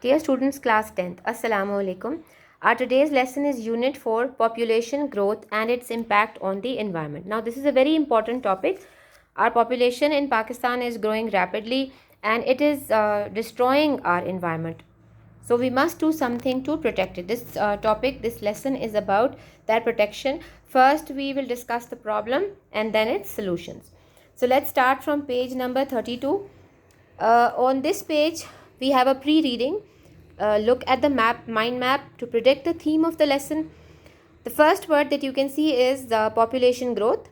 Dear students, class 10th, Assalamu alaikum. Our today's lesson is Unit 4, Population Growth and its Impact on the Environment. Now, this is a very important topic. Our population in Pakistan is growing rapidly and it is destroying our environment. So, we must do something to protect it. This lesson is about that protection. First, we will discuss the problem and then its solutions. So, let's start from page number 32. On this page, we have a pre-reading. Look at the mind map to predict the theme of the lesson. The first word that you can see is the population growth.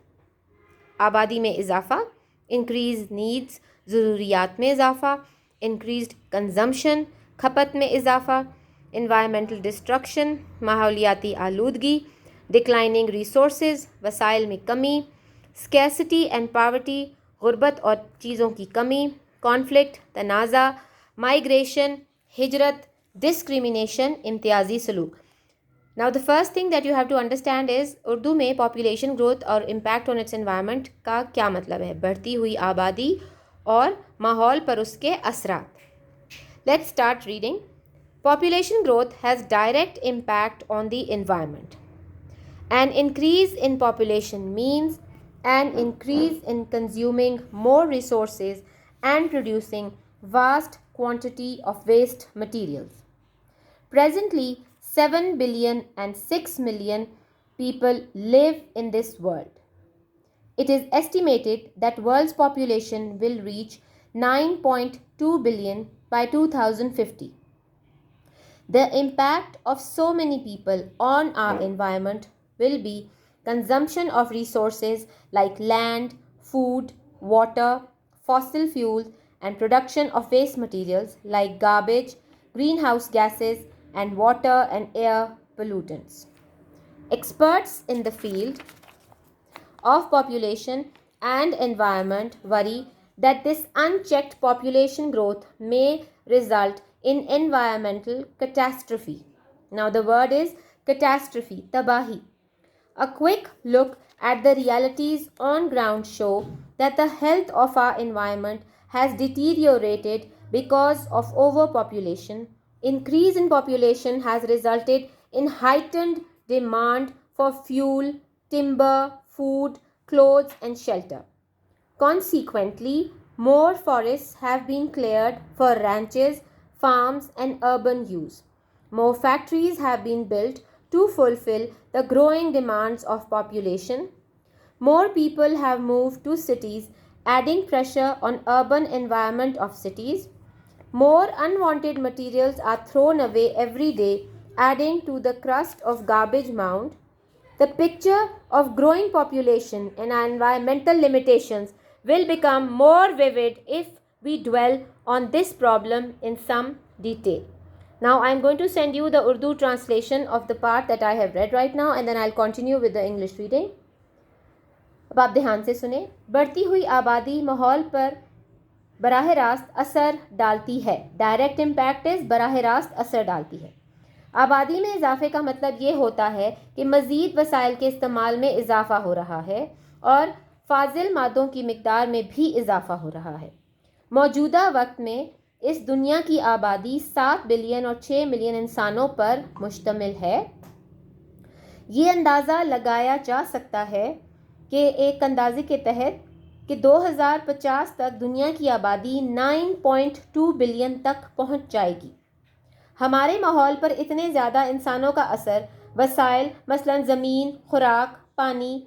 आबादी में इजाफा, increased needs, ज़रूरियात में इजाफा, increased consumption, खपत में इजाफा, environmental destruction, माहौलियाती आलूदगी, declining resources, वसाइल में कमी, scarcity and poverty, गुर्बत और चीज़ों की कमी, conflict, तनाज़ा, migration, हिजरत, discrimination, इम्तियाजी सलूक. Now the first thing that you have to understand is Urdu में population growth और impact on its environment का क्या मतलब है. बढ़ती हुई आबादी और माहौल पर उसके असरात. Let's start reading. Population growth has direct impact on the environment. An increase in population means an increase in consuming more resources and producing vast quantity of waste materials. Presently, 7 billion and 6 million people live in this world. It is estimated that world's population will reach 9.2 billion by 2050. The impact of so many people on our environment will be consumption of resources like land, food, water, fossil fuels, and production of waste materials like garbage, greenhouse gases, and water and air pollutants. Experts in the field of population and environment worry that this unchecked population growth may result in environmental catastrophe. Now the word is catastrophe, tabahi. A quick look at the realities on ground show that the health of our environment has deteriorated because of overpopulation. Increase in population has resulted in heightened demand for fuel, timber, food, clothes, and shelter. Consequently, more forests have been cleared for ranches, farms, and urban use. More factories have been built to fulfill the growing demands of population. More people have moved to cities, adding pressure on urban environment of cities. More unwanted materials are thrown away every day, adding to the crust of garbage mound. The picture of growing population and environmental limitations will become more vivid if we dwell on this problem in some detail. Now I am going to send you the Urdu translation of the part that I have read right now and then I'll continue with the English reading. अब आप ध्यान से सुने. बढ़ती हुई आबादी माहौल पर बराह रास्त असर डालती है. डायरेक्ट इम्पैक्ट इज़ बराह रास्त असर डालती है. आबादी में इजाफे का मतलब ये होता है कि मज़ीद वसाइल के इस्तेमाल में इजाफा हो रहा है और फाजिल मादों की मिकदार में भी इजाफा हो रहा है. मौजूदा वक्त में इस दुनिया की आबादी 7 बिलियन और 6 मिलियन इंसानों पर मुश्तमिल है. ये अंदाज़ा लगाया जा सकता है कि एक अंदाजे के तहत कि 2050 तक दुनिया की आबादी 9.2 बिलियन तक पहुंच जाएगी. हमारे माहौल पर इतने ज़्यादा इंसानों का असर वसाइल मसलन ज़मीन, खुराक, पानी,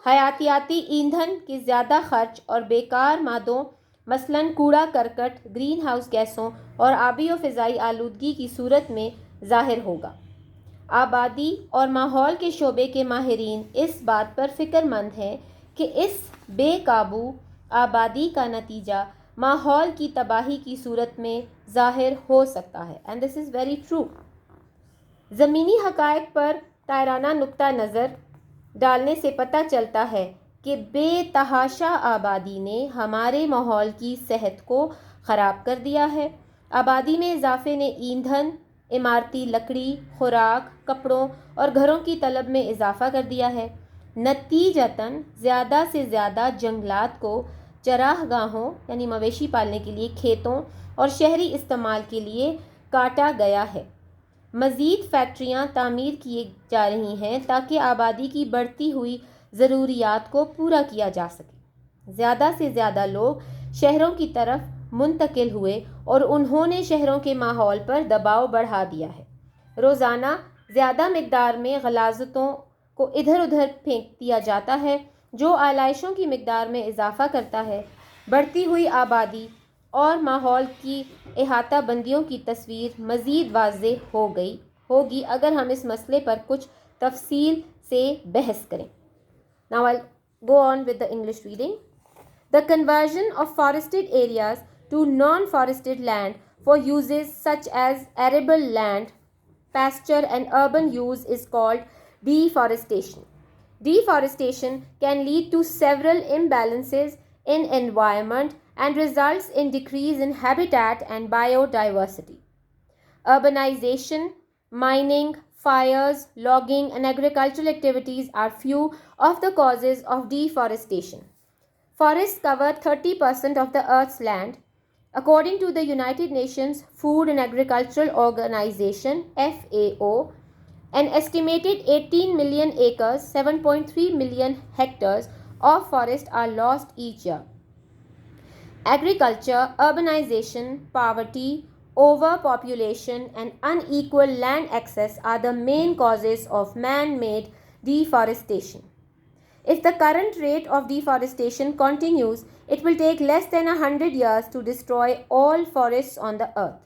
हयातियाती ईंधन की ज़्यादा खर्च और बेकार मादों मसलन कूड़ा करकट, ग्रीन हाउस गैसों और आबी और फ़िज़ाई आलूदगी की सूरत में ज़ाहिर होगा. आबादी और माहौल के शोबे के माहिरीन इस बात पर फ़िक्रमंद हैं कि इस बेकाबू आबादी का नतीजा माहौल की तबाही की सूरत में ज़ाहिर हो सकता है. And this is very true. ज़मीनी हक़ाइक़ पर तायराना नुक्ता नज़र डालने से पता चलता है कि बेतहाशा आबादी ने हमारे माहौल की सेहत को ख़राब कर दिया है. आबादी में इजाफे ने ईंधन, इमारती लकड़ी, खुराक, कपड़ों और घरों की तलब में इजाफा कर दिया है. नतीजतन ज़्यादा से ज़्यादा जंगलात को चरागाहों यानी मवेशी पालने के लिए, खेतों और शहरी इस्तेमाल के लिए کاٹا گیا ہے۔ مزید فیکٹریاں تعمیر کی جا رہی ہیں تاکہ آبادی کی بڑھتی ہوئی ضروریات کو پورا کیا جا سکے۔ زیادہ سے زیادہ لوگ شہروں کی طرف منتقل ہوئے اور انہوں نے شہروں کے ماحول پر دباؤ بڑھا دیا ہے۔ روزانہ زیادہ مقدار میں غلاظتوں کو ادھر ادھر پھینک دیا جاتا ہے جو آلائشوں کی مقدار میں اضافہ کرتا ہے۔ بڑھتی ہوئی آبادی اور ماحول کی احاطہ بندیوں کی تصویر مزید واضح ہوگی اگر ہم اس مسئلے پر کچھ تفصیل سے بحث کریں۔ Now I'll go on with the English reading. The conversion of forested areas to non-forested land for uses such as arable land, pasture and urban use is called deforestation. Deforestation can lead to several imbalances in environment and results in decrease in habitat and biodiversity. Urbanization, mining, fires, logging and agricultural activities are few of the causes of deforestation. Forests cover 30% of the Earth's land. According to the United Nations Food and Agricultural Organization (FAO), an estimated 18 million acres, 7.3 million hectares of forest are lost each year. Agriculture, urbanization, poverty, overpopulation and unequal land access are the main causes of man-made deforestation. If the current rate of deforestation continues, it will take less than 100 years to destroy all forests on the earth.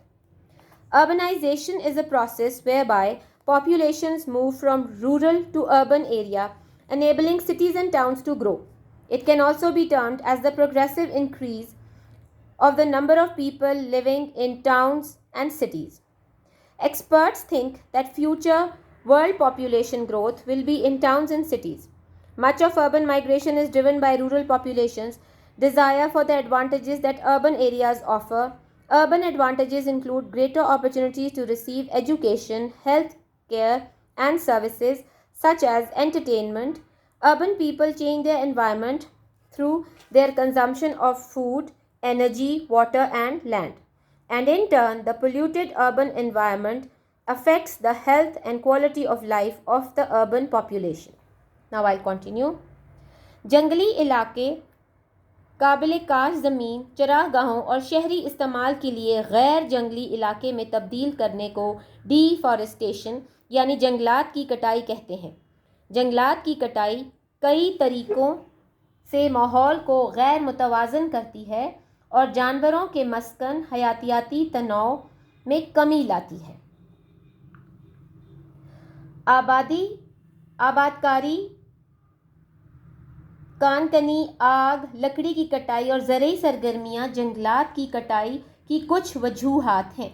Urbanization is a process whereby populations move from rural to urban area, enabling cities and towns to grow. It can also be termed as the progressive increase of the number of people living in towns and cities. Experts think that future world population growth will be in towns and cities. Much of urban migration is driven by rural populations' desire for the advantages that urban areas offer. Urban advantages include greater opportunities to receive education, health care, and services such as entertainment. Urban people change their environment through their consumption of food, energy, water, and land. And in turn, the polluted urban environment affects the health and quality of life of the urban population. Now I'll continue. جنگلی علاقے قابل کاشت زمین، چراگاہوں اور شہری استعمال کے لیے غیر جنگلی علاقے میں تبدیل کرنے کو ڈی فارسٹیشن یعنی جنگلات کی کٹائی کہتے ہیں۔ جنگلات کی کٹائی کئی طریقوں سے ماحول کو غیر متوازن کرتی ہے اور جانوروں کے مسکن حیاتیاتی تنوع میں کمی لاتی ہے۔ آبادکاری، کان کنی، آگ، لکڑی کی کٹائی اور زرعی سرگرمیاں جنگلات کی کٹائی کی کچھ وجوہات ہیں۔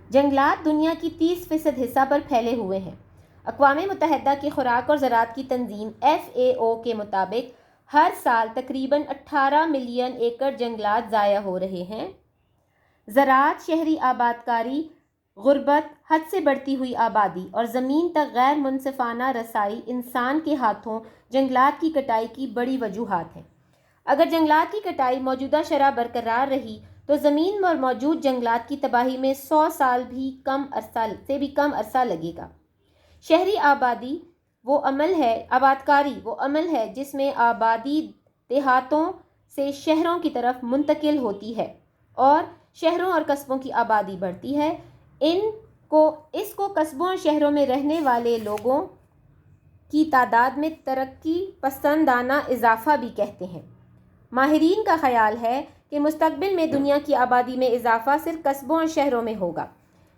جنگلات دنیا کی 30% حصہ پر پھیلے ہوئے ہیں۔ اقوام متحدہ کی خوراک اور زراعت کی تنظیم FAO کے مطابق ہر سال تقریباً 18 ملین ایکڑ جنگلات ضائع ہو رہے ہیں۔ زراعت، شہری آبادکاری، غربت، حد سے بڑھتی ہوئی آبادی اور زمین تک غیر منصفانہ رسائی انسان کے ہاتھوں جنگلات کی کٹائی کی بڑی وجوہات ہیں۔ اگر جنگلات کی کٹائی موجودہ شرح برقرار رہی تو زمین پر موجود جنگلات کی تباہی میں 100 سال سے بھی کم عرصہ لگے گا۔ شہری آبادکاری وہ عمل ہے جس میں آبادی دیہاتوں سے شہروں کی طرف منتقل ہوتی ہے اور شہروں اور قصبوں کی آبادی بڑھتی ہے۔ اس کو قصبوں اور شہروں میں رہنے والے لوگوں کی تعداد میں ترقی پسندانہ اضافہ بھی کہتے ہیں۔ ماہرین کا خیال ہے کہ مستقبل میں دنیا کی آبادی میں اضافہ صرف قصبوں اور شہروں میں ہوگا۔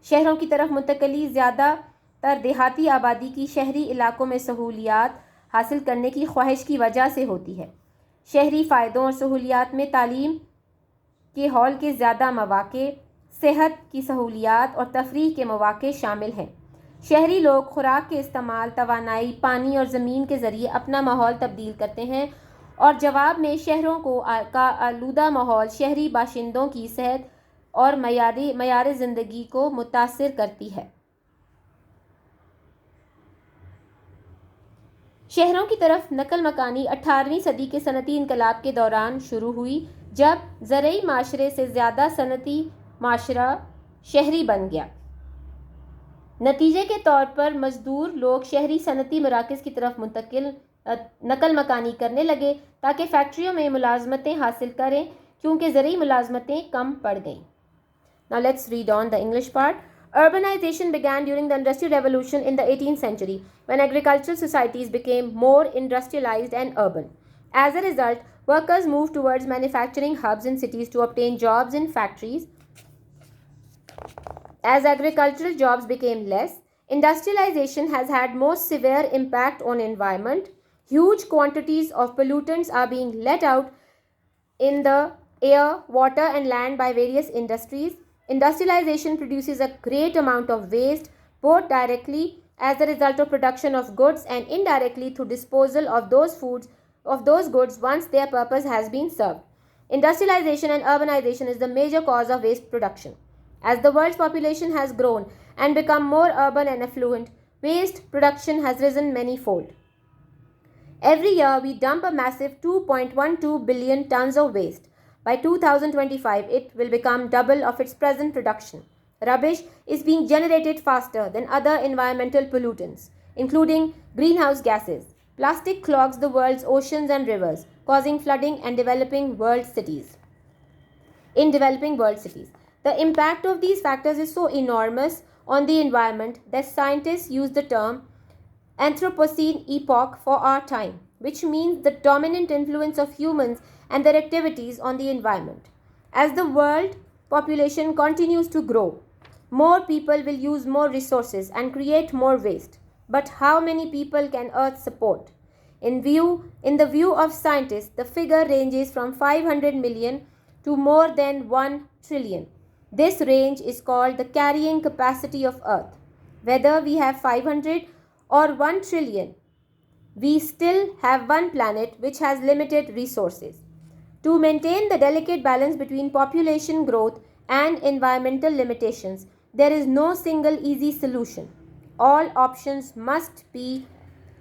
شہروں کی طرف منتقلی زیادہ تر دیہاتی آبادی کی شہری علاقوں میں سہولیات حاصل کرنے کی خواہش کی وجہ سے ہوتی ہے۔ شہری فائدوں اور سہولیات میں تعلیم کے ہال کے زیادہ مواقع، صحت کی سہولیات اور تفریح کے مواقع شامل ہیں۔ شہری لوگ خوراک کے استعمال، توانائی، پانی اور زمین کے ذریعے اپنا ماحول تبدیل کرتے ہیں اور جواب میں شہروں کا آلودہ ماحول شہری باشندوں کی صحت اور معیار زندگی کو متاثر کرتی ہے۔ شہروں کی طرف نقل مکانی 18ویں صدی کے صنعتی انقلاب کے دوران شروع ہوئی، جب زرعی معاشرے سے زیادہ صنعتی معاشرہ شہری بن گیا۔ نتیجے کے طور پر مزدور لوگ شہری صنعتی مراکز کی طرف نقل مکانی کرنے لگے تاکہ فیکٹریوں میں ملازمتیں حاصل کریں، کیونکہ زرعی ملازمتیں کم پڑ گئیں۔ Now let's read on the English part. Urbanization began during the Industrial Revolution in the 18th century, when agricultural societies became more industrialized and urban. As a result, workers moved towards manufacturing hubs in cities to obtain jobs in factories. As agricultural jobs became less, industrialization has had most severe impact on environment. Huge quantities of pollutants are being let out in the air, water and land by various industries. Industrialization produces a great amount of waste, both directly as a result of production of goods and indirectly through disposal of those goods once their purpose has been served. Industrialization and urbanization is the major cause of waste production. As the world's population has grown and become more urban and affluent, waste production has risen many-fold. Every year, we dump a massive 2.12 billion tons of waste. By 2025, it will become double of its present production. Rubbish is being generated faster than other environmental pollutants, including greenhouse gases. Plastic clogs the world's oceans and rivers, causing flooding and developing world cities. The impact of these factors is so enormous on the environment that scientists use the term Anthropocene epoch for our time, which means the dominant influence of humans and their activities on the environment. As the world population continues to grow, more people will use more resources and create more waste. But how many people can Earth support? In the view of scientists, the figure ranges from 500 million to more than 1 trillion. This range is called the carrying capacity of Earth. Whether we have 500 or 1 trillion, we still have one planet which has limited resources. To maintain the delicate balance between population growth and environmental limitations, there is no single easy solution. All options must be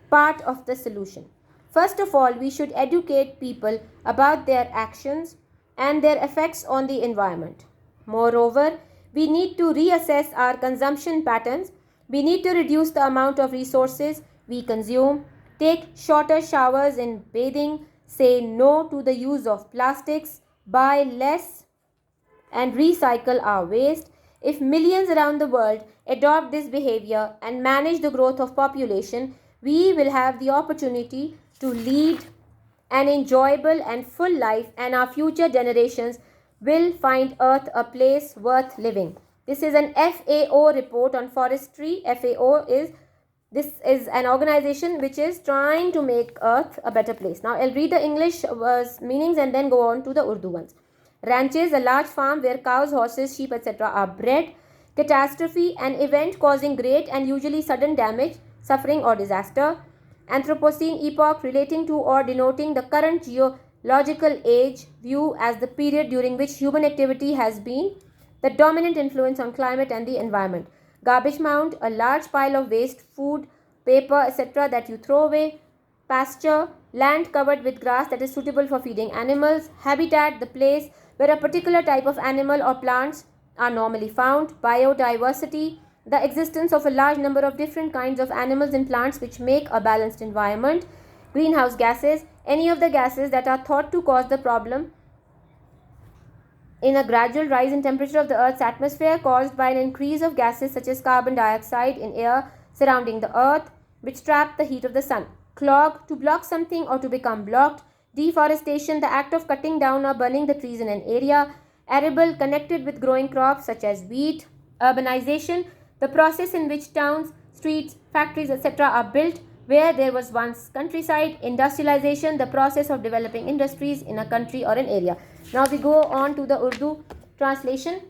part of the solution. First of all, we should educate people about their actions and their effects on the environment. Moreover, we need to reassess our consumption patterns. We need to reduce the amount of resources we consume, take shorter showers in bathing, say no to the use of plastics, buy less and recycle our waste. If millions around the world adopt this behavior and manage the growth of population, we will have the opportunity to lead an enjoyable and full life, and our future generations will find Earth a place worth living. This is an FAO report on forestry. This is an organization which is trying to make Earth a better place. Now, I'll read the English meanings and then go on to the Urdu ones. Ranches, a large farm where cows, horses, sheep, etc. are bred. Catastrophe, an event causing great and usually sudden damage, suffering or disaster. Anthropocene epoch, relating to or denoting the current geological age, view as the period during which human activity has been the dominant influence on climate and the environment. Garbage mound, a large pile of waste, food, paper, etc. that you throw away. Pasture, land covered with grass that is suitable for feeding animals. Habitat, the place where a particular type of animal or plants are normally found. Biodiversity, the existence of a large number of different kinds of animals and plants which make a balanced environment. Greenhouse gases, any of the gases that are thought to cause the problem in a gradual rise in temperature of the Earth's atmosphere caused by an increase of gases such as carbon dioxide in air surrounding the Earth, which trap the heat of the sun. Clog, to block something or to become blocked. Deforestation, the act of cutting down or burning the trees in an area. Arable, connected with growing crops such as wheat. Urbanization, the process in which towns, streets, factories, etc. are built where there was once countryside. Industrialization, the process of developing industries in a country or an area. Now we go on to the Urdu translation.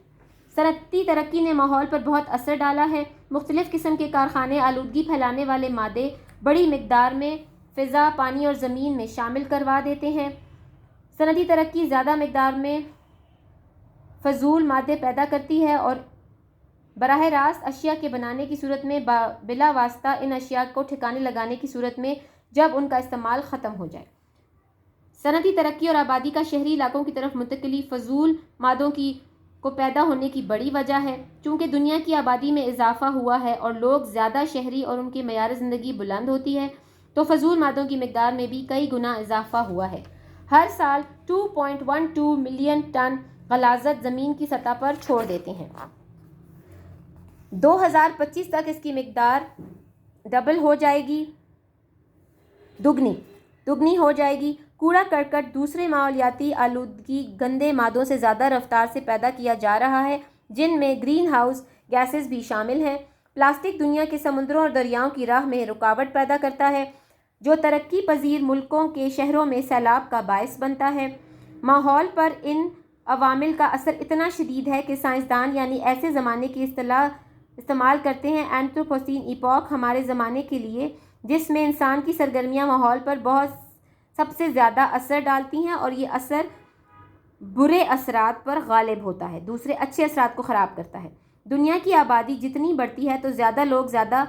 صنعتی ترقی نے ماحول پر بہت اثر ڈالا ہے. مختلف قسم کے کارخانے آلودگی پھیلانے والے مادے بڑی مقدار میں فضا، پانی اور زمین میں شامل کروا دیتے ہیں. صنعتی ترقی زیادہ مقدار میں فضول مادے پیدا کرتی ہے اور براہ راست اشیاء کے بنانے کی صورت میں بلا واسطہ ان اشیاء کو ٹھکانے لگانے کی صورت میں جب ان کا استعمال ختم ہو جائے۔ صنعتی ترقی اور آبادی کا شہری علاقوں کی طرف منتقلی فضول مادوں کو پیدا ہونے کی بڑی وجہ ہے۔ چونکہ دنیا کی آبادی میں اضافہ ہوا ہے اور لوگ زیادہ شہری اور ان کی معیار زندگی بلند ہوتی ہے، تو فضول مادوں کی مقدار میں بھی کئی گنا اضافہ ہوا ہے۔ ہر سال 2.12 ملین ٹن غلاظت زمین کی سطح پر چھوڑ دیتے ہیں۔ 2025 تک اس کی مقدار ڈبل ہو جائے گی، دگنی ہو جائے گی۔ کوڑا کرکٹ دوسرے ماحولیاتی آلودگی گندے مادوں سے زیادہ رفتار سے پیدا کیا جا رہا ہے، جن میں گرین ہاؤس گیسز بھی شامل ہیں۔ پلاسٹک دنیا کے سمندروں اور دریاؤں کی راہ میں رکاوٹ پیدا کرتا ہے، جو ترقی پذیر ملکوں کے شہروں میں سیلاب کا باعث بنتا ہے۔ ماحول پر ان عوامل کا اثر اتنا شدید ہے کہ سائنسدان یعنی ایسے زمانے کی اصطلاح استعمال کرتے ہیں اینتھروپوسین ایپوک، ہمارے زمانے کے لیے، جس میں انسان کی سرگرمیاں ماحول پر سب سے زیادہ اثر ڈالتی ہیں، اور یہ اثر برے اثرات پر غالب ہوتا ہے، دوسرے اچھے اثرات کو خراب کرتا ہے۔ دنیا کی آبادی جتنی بڑھتی ہے تو زیادہ لوگ زیادہ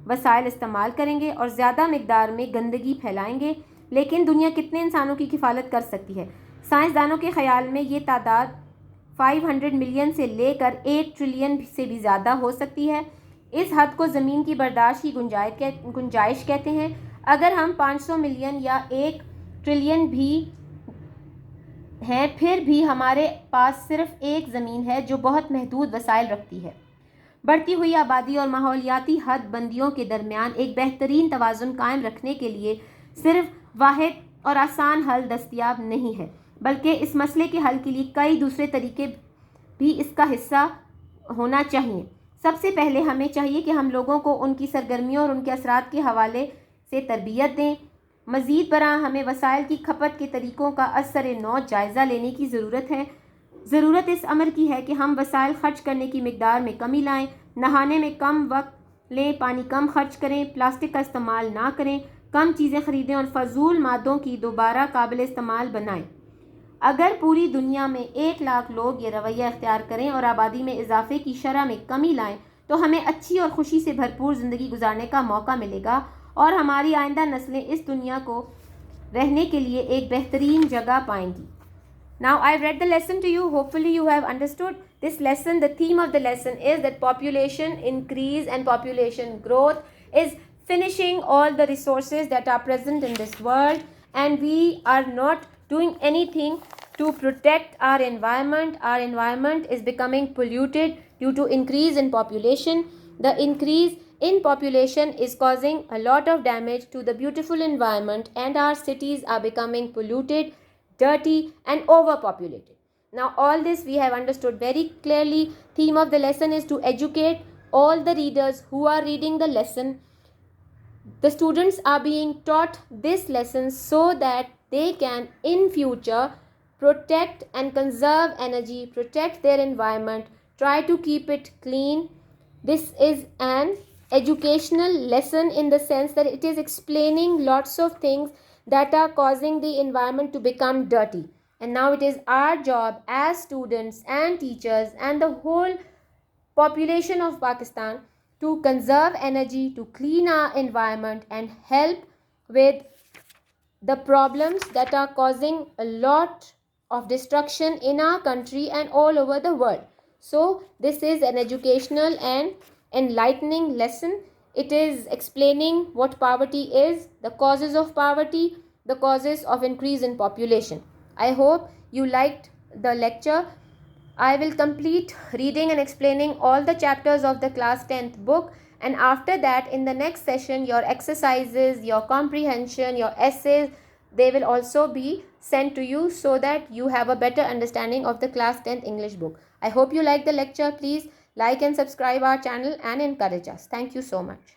وسائل استعمال کریں گے اور زیادہ مقدار میں گندگی پھیلائیں گے، لیکن دنیا کتنے انسانوں کی کفالت کر سکتی ہے؟ سائنسدانوں کے خیال میں یہ تعداد 500 ملین سے لے کر 8 ٹریلین سے بھی زیادہ ہو سکتی ہے۔ اس حد کو زمین کی برداشت کی گنجائش کہتے ہیں۔ اگر ہم 500 ملین یا 1 ٹریلین بھی ہیں، پھر بھی ہمارے پاس صرف ایک زمین ہے جو بہت محدود وسائل رکھتی ہے۔ بڑھتی ہوئی آبادی اور ماحولیاتی حد بندیوں کے درمیان ایک بہترین توازن قائم رکھنے کے لیے صرف واحد اور آسان حل دستیاب نہیں ہے، بلکہ اس مسئلے کے حل کے لیے کئی دوسرے طریقے بھی اس کا حصہ ہونا چاہیے۔ سب سے پہلے ہمیں چاہیے کہ ہم لوگوں کو ان کی سرگرمیوں اور ان کے اثرات کے حوالے سے تربیت دیں۔ مزید برآں ہمیں وسائل کی کھپت کے طریقوں کا ازسر نو جائزہ لینے کی ضرورت ہے۔ ضرورت اس امر کی ہے کہ ہم وسائل خرچ کرنے کی مقدار میں کمی لائیں، نہانے میں کم وقت لیں، پانی کم خرچ کریں، پلاسٹک کا استعمال نہ کریں، کم چیزیں خریدیں اور فضول مادوں کی دوبارہ قابل استعمال بنائیں۔ اگر پوری دنیا میں 1 لاکھ لوگ یہ رویہ اختیار کریں اور آبادی میں اضافے کی شرح میں کمی لائیں تو ہمیں اچھی اور خوشی سے بھرپور زندگی گزارنے کا موقع ملے گا اور ہماری آئندہ نسلیں اس دنیا کو رہنے کے لیے ایک بہترین جگہ پائیں گی۔ Now I've read the lesson to you. Hopefully you have understood this lesson. The theme of the lesson is that population increase and population growth is finishing all the resources that are present in this world, and we are not doing anything to protect our environment. Our environment is becoming polluted due to increase in population. The increase in population is causing a lot of damage to the beautiful environment, and our cities are becoming polluted, dirty and overpopulated. Now all this we have understood very clearly. Theme of the lesson is to educate all the readers who are reading the lesson. The students are being taught this lesson so that they can in future protect and conserve energy, protect their environment, try to keep it clean. This is an educational lesson in the sense that it is explaining lots of things that are causing the environment to become dirty. And now it is our job as students and teachers and the whole population of Pakistan to conserve energy, to clean our environment and help with the problems that are causing a lot of destruction in our country and all over the world. So this is an educational and enlightening lesson. It is explaining what poverty is, the causes of poverty, the causes of increase in population. I hope you liked the lecture. I will complete reading and explaining all the chapters of the class 10th book, and after that in the next session your exercises, your comprehension, your essays, they will also be sent to you so that you have a better understanding of the class 10th English book. I hope you like the lecture. Please like and subscribe our channel and encourage us. Thank you so much.